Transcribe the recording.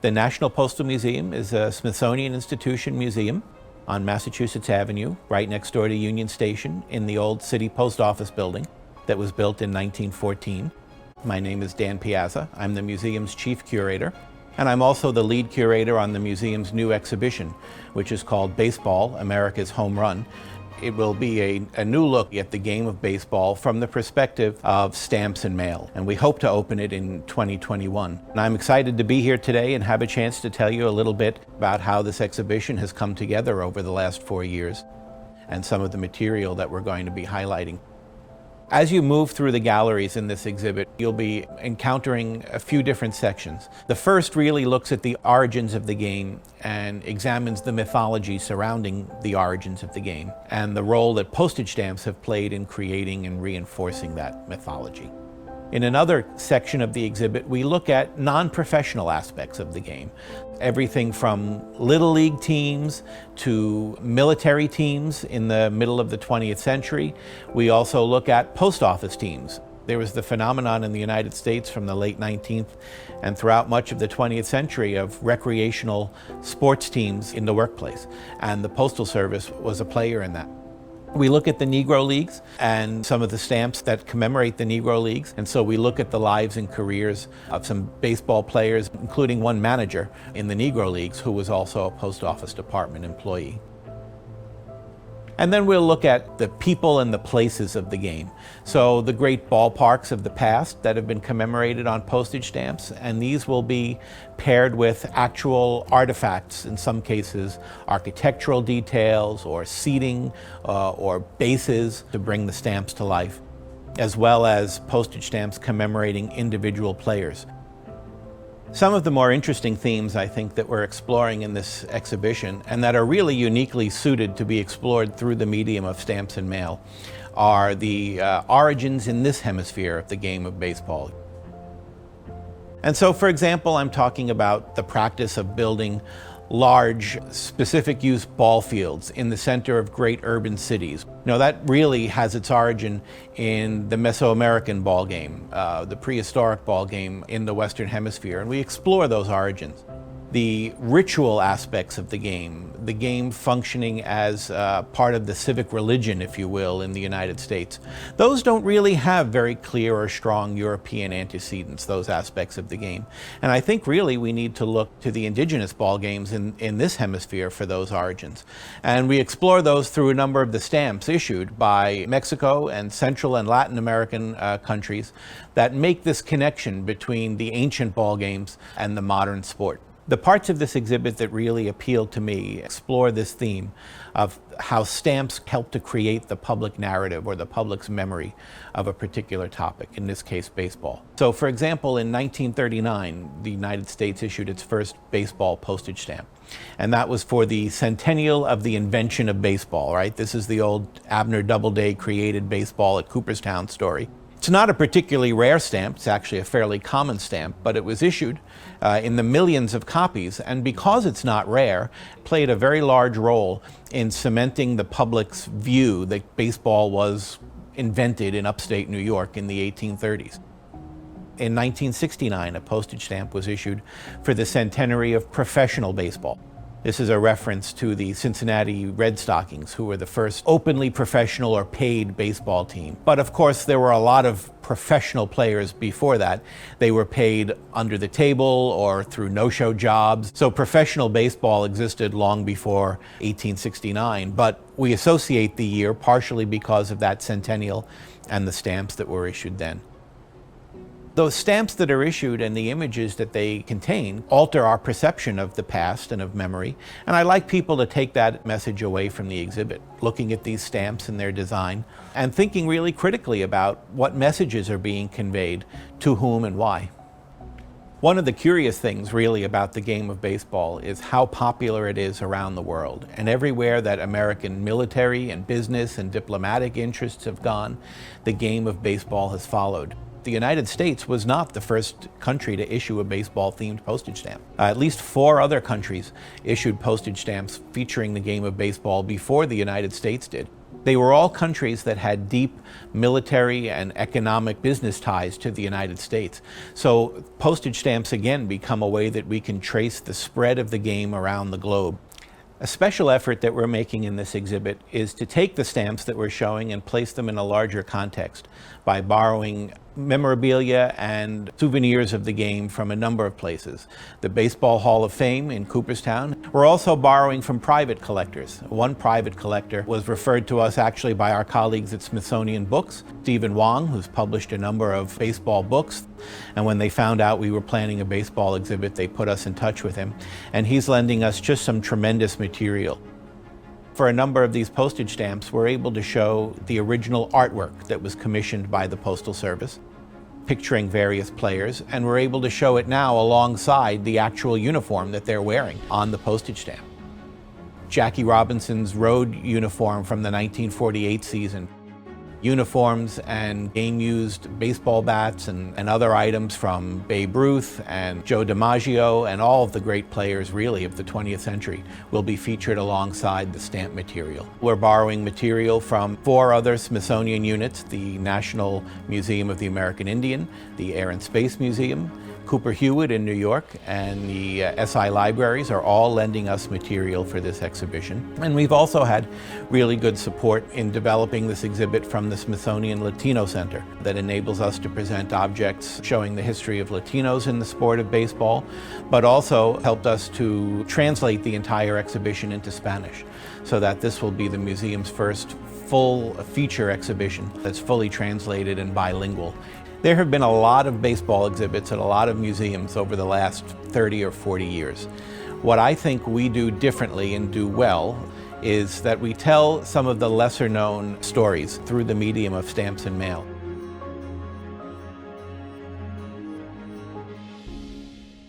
The National Postal Museum is a Smithsonian Institution museum on Massachusetts Avenue, right next door to Union Station, in the old city post office building that was built in 1914. My name is Dan Piazza. I'm the museum's chief curator, and I'm also the lead curator on the museum's new exhibition, which is called Baseball, America's Home Run. It will be a new look at the game of baseball from the perspective of stamps and mail, and we hope to open it in 2021. And I'm excited to be here today and have a chance to tell you a little bit about how this exhibition has come together over the last 4 years and some of the material that we're going to be highlighting. As you move through the galleries in this exhibit, you'll be encountering a few different sections. The first really looks at the origins of the game and examines the mythology surrounding the origins of the game and the role that postage stamps have played in creating and reinforcing that mythology. In another section of the exhibit, we look at non-professional aspects of the game. Everything from Little League teams to military teams in the middle of the 20th century. We also look at post office teams. There was the phenomenon in the United States from the late 19th and throughout much of the 20th century of recreational sports teams in the workplace, and the Postal Service was a player in that. We look at the Negro Leagues and some of the stamps that commemorate the Negro Leagues. And so we look at the lives and careers of some baseball players, including one manager in the Negro Leagues who was also a post office department employee. And then we'll look at the people and the places of the game. So the great ballparks of the past that have been commemorated on postage stamps, and these will be paired with actual artifacts, in some cases architectural details or seating or bases to bring the stamps to life, as well as postage stamps commemorating individual players. Some of the more interesting themes, I think, that we're exploring in this exhibition, and that are really uniquely suited to be explored through the medium of stamps and mail, are the origins in this hemisphere of the game of baseball. And so, for example, I'm talking about the practice of building large, specific use ball fields in the center of great urban cities. Now, that really has its origin in the Mesoamerican ball game, the prehistoric ball game in the Western Hemisphere, and we explore those origins. The ritual aspects of the game functioning as part of the civic religion, if you will, in the United States. Those don't really have very clear or strong European antecedents, those aspects of the game. And I think really we need to look to the indigenous ball games in this hemisphere for those origins. And we explore those through a number of the stamps issued by Mexico and Central and Latin American countries that make this connection between the ancient ball games and the modern sport. The parts of this exhibit that really appeal to me explore this theme of how stamps help to create the public narrative or the public's memory of a particular topic, in this case, baseball. So, for example, in 1939, the United States issued its first baseball postage stamp. And that was for the centennial of the invention of baseball, right? This is the old Abner Doubleday created baseball at Cooperstown story. It's not a particularly rare stamp, it's actually a fairly common stamp, but it was issued in the millions of copies, and because it's not rare, played a very large role in cementing the public's view that baseball was invented in upstate New York in the 1830s. In 1969, a postage stamp was issued for the centenary of professional baseball. This is a reference to the Cincinnati Red Stockings, who were the first openly professional or paid baseball team. But of course, there were a lot of professional players before that. They were paid under the table or through no-show jobs. So professional baseball existed long before 1869, but we associate the year partially because of that centennial and the stamps that were issued then. Those stamps that are issued and the images that they contain alter our perception of the past and of memory, and I like people to take that message away from the exhibit, looking at these stamps and their design, and thinking really critically about what messages are being conveyed to whom and why. One of the curious things really about the game of baseball is how popular it is around the world. And everywhere that American military and business and diplomatic interests have gone, the game of baseball has followed. The United States was not the first country to issue a baseball-themed postage stamp. At least 4 other countries issued postage stamps featuring the game of baseball before the United States did. They were all countries that had deep military and economic business ties to the United States. So postage stamps again become a way that we can trace the spread of the game around the globe. A special effort that we're making in this exhibit is to take the stamps that we're showing and place them in a larger context by borrowing memorabilia and souvenirs of the game from a number of places. The Baseball Hall of Fame in Cooperstown. We're also borrowing from private collectors. One private collector was referred to us actually by our colleagues at Smithsonian Books, Stephen Wong, who's published a number of baseball books. And when they found out we were planning a baseball exhibit, they put us in touch with him. And he's lending us just some tremendous material. For a number of these postage stamps, we're able to show the original artwork that was commissioned by the Postal Service, picturing various players, and we're able to show it now alongside the actual uniform that they're wearing on the postage stamp. Jackie Robinson's road uniform from the 1948 season. Uniforms and game-used baseball bats and other items from Babe Ruth and Joe DiMaggio and all of the great players really of the 20th century will be featured alongside the stamp material. We're borrowing material from 4 other Smithsonian units, the National Museum of the American Indian, the Air and Space Museum, Cooper Hewitt in New York, and the SI Libraries are all lending us material for this exhibition. And we've also had really good support in developing this exhibit from the Smithsonian Latino Center that enables us to present objects showing the history of Latinos in the sport of baseball, but also helped us to translate the entire exhibition into Spanish, so that this will be the museum's first full feature exhibition that's fully translated and bilingual. There have been a lot of baseball exhibits at a lot of museums over the last 30 or 40 years. What I think we do differently and do well is that we tell some of the lesser known stories through the medium of stamps and mail.